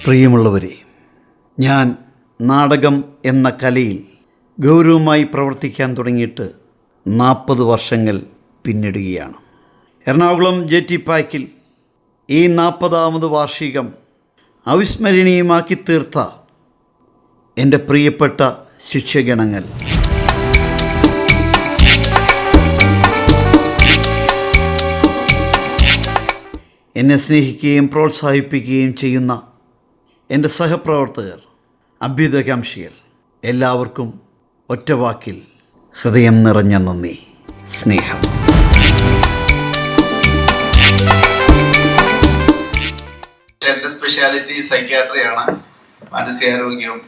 പ്രിയമുള്ളവരെ, ഞാൻ നാടകം എന്ന കലയിൽ ഗൗരവമായി പ്രവർത്തിക്കാൻ തുടങ്ങിയിട്ട് 40 വർഷങ്ങൾ പിന്നിടുകയാണ്. എറണാകുളം JT പാക്കിൽ ഈ 40ാമത് വാർഷികം അവിസ്മരണീയമാക്കി തീർത്ത എൻ്റെ പ്രിയപ്പെട്ട ശിഷ്യഗണങ്ങൾ, എന്നെ സ്നേഹിക്കുകയും പ്രോത്സാഹിപ്പിക്കുകയും ചെയ്യുന്ന എൻ്റെ സഹപ്രവർത്തകർ, അഭ്യുദയകാംക്ഷികൾ, എല്ലാവർക്കും ഒറ്റവാക്കിൽ ഹൃദയം നിറഞ്ഞ നന്ദി, സ്നേഹം. എൻ്റെ സ്പെഷ്യാലിറ്റി സൈക്യാട്രിയാണ്. മാനസികാരോഗ്യവും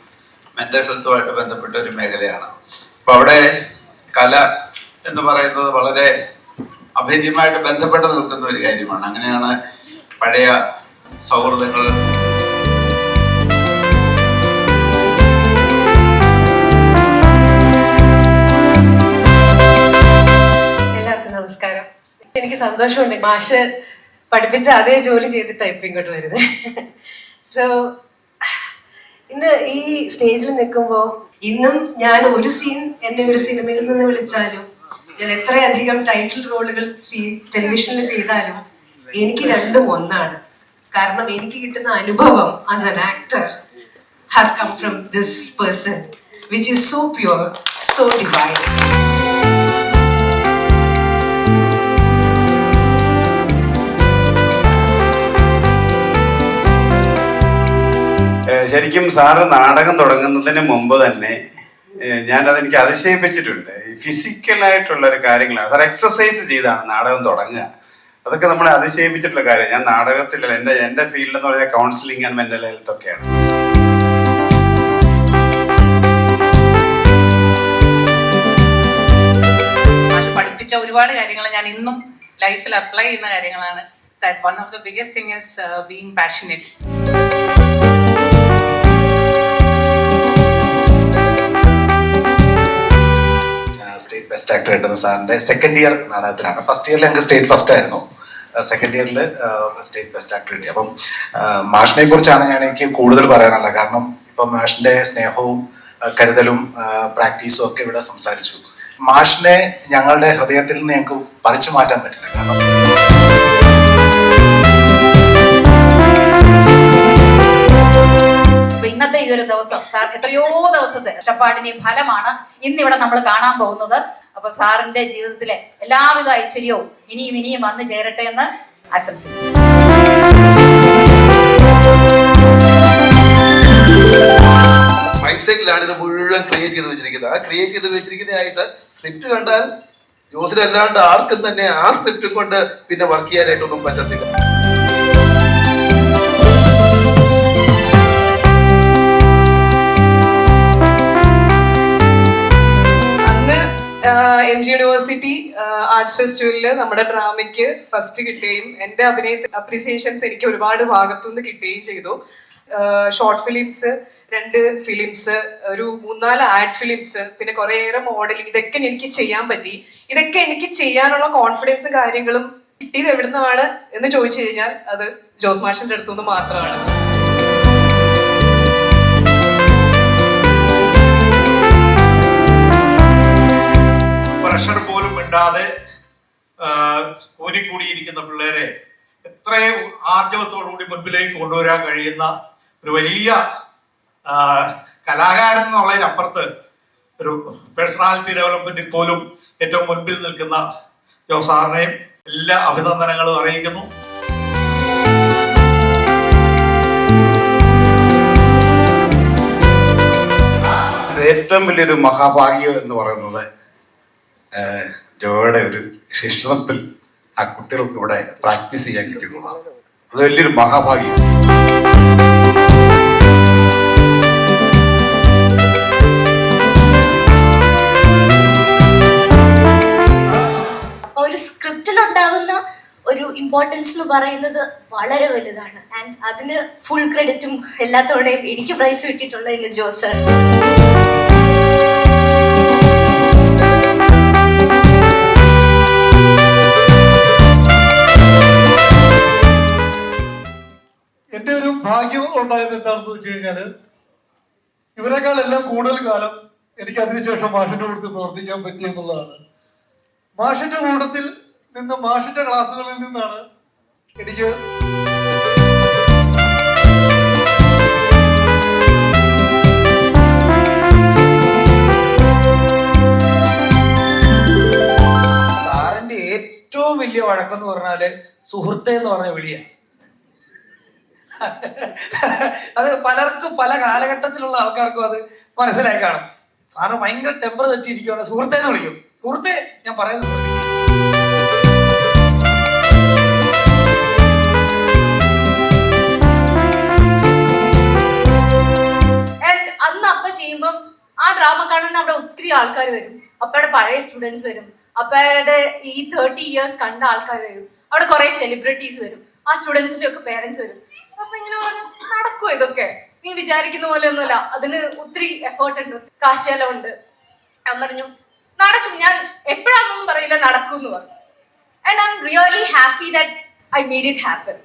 മെൻ്റൽ ഹെൽത്തുമായിട്ട് ബന്ധപ്പെട്ട ഒരു മേഖലയാണ്. അപ്പോൾ അവിടെ കല എന്ന് പറയുന്നത് വളരെ അഭേദ്യമായിട്ട് ബന്ധപ്പെട്ട് നിൽക്കുന്ന ഒരു കാര്യമാണ്. അങ്ങനെയാണ് പഴയ സൗഹൃദങ്ങൾ. എല്ലാവർക്കും നമസ്കാരം. എനിക്ക് സന്തോഷമുണ്ട്, മാഷ് പഠിപ്പിച്ച അതേ ജോലി ചെയ്തിട്ടാണ് ഇപ്പം ഇങ്ങോട്ട് വരുന്നത്. സോ ഇന്ന് ഈ സ്റ്റേജിൽ നിൽക്കുമ്പോൾ ഇന്നും ഞാൻ ഒരു സീൻ എന്നെ ഒരു സിനിമയിൽ നിന്ന് വിളിച്ചാലും, ഞാൻ എത്രയധികം ടൈറ്റിൽ റോളുകൾ ടെലിവിഷനിൽ ചെയ്താലും എനിക്ക് രണ്ടും ഒന്നാണ്. കാരണം എനിക്ക് കിട്ടുന്ന അനുഭവം as an actor has come from this person which is so pure, so divine. ശരിക്കും സാറ് നാടകം തുടങ്ങുന്നതിന് മുമ്പ് തന്നെ ഞാനതെനിക്ക് അതിശയിപ്പിച്ചിട്ടുണ്ട്. ഫിസിക്കലായിട്ടുള്ള ഒരു കാര്യങ്ങളാണ് സാർ, എക്സസൈസ് ചെയ്താണ് നാടകം തുടങ്ങുക. അതൊക്കെ നമ്മളെ അതിശയിപ്പിച്ചിട്ടുള്ള കാര്യം. ഞാൻ നാടകത്തിലല്ല, എൻ്റെ ഫീൽഡ് എന്ന് പറഞ്ഞാൽ കൗൺസിലിംഗ് ആൻഡ് മെൻ്റൽ ഹെൽത്ത് ഒക്കെയാണ്. പഠിപ്പിച്ച ഒരുപാട് കാര്യങ്ങൾ ഞാൻ ഇന്നും ലൈഫിൽ അപ്ലൈ ചെയ്യുന്ന കാര്യങ്ങളാണ്. That one of the biggest thing is being passionate. State best actor കിട്ടുന്ന സാറിൻ്റെ സെക്കൻഡ് ഇയർ നാടകത്തിലാണ്. ഫസ്റ്റ് ഇയറിൽ ഞങ്ങൾക്ക് സ്റ്റേറ്റ് ഫസ്റ്റ് ആയിരുന്നു, സെക്കൻഡ് ഇയറിൽ സ്റ്റേറ്റ് ബെസ്റ്റ് ആക്ടർ കിട്ടി. അപ്പം മാഷിനെ കുറിച്ചാണ് എനിക്ക് കൂടുതൽ പറയാനുള്ളത്. കാരണം ഇപ്പം മാഷിൻ്റെ സ്നേഹവും കരുതലും പ്രാക്ടീസും ഒക്കെ ഇവിടെ സംസാരിച്ചു. മാഷിനെ ഞങ്ങളുടെ ഹൃദയത്തിൽ നിന്ന് ഞങ്ങൾക്ക് പറിച്ചു മാറ്റാൻ പറ്റില്ല. കാരണം ഇന്നത്തെ ഈ ഒരു ദിവസം സാർ എത്രയോ ദിവസത്തെ കഷ്ടപ്പാടിന്റെയും ഫലമാണ് ഇന്നിവിടെ നമ്മൾ കാണാൻ പോകുന്നത്. അപ്പൊ സാറിന്റെ ജീവിതത്തിലെ എല്ലാവിധ ഐശ്വര്യവും ഇനിയും ഇനിയും വന്നു ചേരട്ടെ എന്ന് ആശംസിക്കുന്നു. മൈൻഡ് സെറ്റിലാണ് ഇത് മുഴുവൻ ക്രിയേറ്റ് ചെയ്ത് വെച്ചിരിക്കുന്നത്. ആ ക്രിയേറ്റ് ചെയ്ത് വെച്ചിരിക്കുന്നതായിട്ട് സ്ക്രിപ്റ്റ് കണ്ടാൽ ജോസിനല്ലാണ്ട് ആർക്കും തന്നെ ആ സ്ക്രിപ്റ്റും കൊണ്ട് പിന്നെ വർക്ക് ചെയ്യാനായിട്ടൊന്നും പറ്റത്തില്ല. MG യൂണിവേഴ്സിറ്റി ആർട്സ് ഫെസ്റ്റിവലിൽ നമ്മുടെ ഡ്രാമയ്ക്ക് ഫസ്റ്റ് കിട്ടുകയും എൻ്റെ അപ്രീസിയേഷൻസ് എനിക്ക് ഒരുപാട് ഭാഗത്തുനിന്ന് കിട്ടുകയും ചെയ്തു. ഷോർട്ട് ഫിലിംസ്, 2 ഫിലിംസ്, ഒരു 3-4 ആഡ് ഫിലിംസ്, പിന്നെ കുറേയേറെ മോഡലിംഗ്, ഇതൊക്കെ എനിക്ക് ചെയ്യാൻ പറ്റി. ഇതൊക്കെ എനിക്ക് ചെയ്യാനുള്ള കോൺഫിഡൻസും കാര്യങ്ങളും കിട്ടിയത് എവിടുന്നാണ് എന്ന് ചോദിച്ചു കഴിഞ്ഞാൽ അത് ജോസ് മാഷിന്റെ അടുത്തുനിന്ന് മാത്രമാണ്. പ്രഷർ പോലും ഇടാതെ കൂടിയിരിക്കുന്ന പിള്ളേരെ എത്രയും ആർജവത്തോടുകൂടി മുൻപിലേക്ക് കൊണ്ടുവരാൻ കഴിയുന്ന ഒരു വലിയ കലാകാരൻ എന്നുള്ളതിനപ്പുറത്ത് ഒരു പേഴ്സണാലിറ്റി ഡെവലപ്മെന്റിൽ പോലും ഏറ്റവും മുൻപിൽ നിൽക്കുന്ന ജോസാറിനെയും എല്ലാ അഭിനന്ദനങ്ങളും അറിയിക്കുന്നു. ഏറ്റവും വലിയൊരു മഹാഭാഗ്യം എന്ന് പറയുന്നത് ജോയുടെ ഒരു ശിക്ഷണത്തിൽ ആ കുട്ടികൾക്ക് ഇവിടെ പ്രാക്ടീസ് ചെയ്യാൻ കിട്ടുന്നതാണ്. അത് വലിയൊരു മഹാഭാഗ്യം. ഒരു സ്ക്രിപ്റ്റിലുണ്ടാകുന്ന ഒരു ഇമ്പോർട്ടൻസ് എന്ന് പറയുന്നത് വളരെ വലുതാണ്. ആൻഡ് അതിന് ഫുൾ ക്രെഡിറ്റും എല്ലാ തവണയും എനിക്ക് പ്രൈസ് കിട്ടിയിട്ടുള്ളത് ജോസ്. ഭാഗ്യം ഉണ്ടായത് എന്താണെന്ന് വെച്ച് കഴിഞ്ഞാല് ഇവരെക്കാൾ എല്ലാം കൂടുതൽ കാലം എനിക്ക് അതിനുശേഷം മാഷിന്റെ കൂട്ടത്തിൽ പ്രവർത്തിക്കാൻ പറ്റി എന്നുള്ളതാണ്. മാഷിന്റെ കൂട്ടത്തിൽ നിന്ന്, മാഷിന്റെ ക്ലാസ്സുകളിൽ നിന്നാണ് എനിക്ക് സാറിന്റെ ഏറ്റവും വലിയ വഴക്കെന്ന് പറഞ്ഞാല് സുഹൃത്തെ എന്ന് പറഞ്ഞ വിളിയാണ്. അത് പലർക്കും പല കാലഘട്ടത്തിലുള്ള ആൾക്കാർക്കും അത് മനസ്സിലായി കാണും. സാറ് ഭയങ്കര ടെമ്പർ തെറ്റിയിരിക്കുകയാണ്, സുഹൃത്തെ എന്ന് വിളിക്കും. സുഹൃത്തെ, ഞാൻ പറയുന്നത് അന്ന് അപ്പ ചെയ്യുമ്പം ആ ഡ്രാമ കാണാൻ അവിടെ ഒത്തിരി ആൾക്കാർ വരും. അപ്പയുടെ പഴയ സ്റ്റുഡൻസ് വരും, അപ്പയുടെ ഈ 30 years കണ്ട ആൾക്കാർ വരും, അവിടെ കുറെ സെലിബ്രിറ്റീസ് വരും, ആ സ്റ്റുഡൻസിന്റെ ഒക്കെ പേരൻസ് വരും. അപ്പൊ ഇങ്ങനെ പറഞ്ഞു, നടക്കും ഇതൊക്കെ, നീ വിചാരിക്കുന്ന പോലെ ഒന്നുമല്ല, അതിന് ഒത്തിരി എഫേർട്ട് ഉണ്ട്, കാശിയെല്ലാം ഞാൻ പറഞ്ഞു നടക്കും, ഞാൻ എപ്പോഴാന്നൊന്നും പറയില്ല, നടക്കും എന്ന് പറഞ്ഞു. And I am really happy that I made it happen.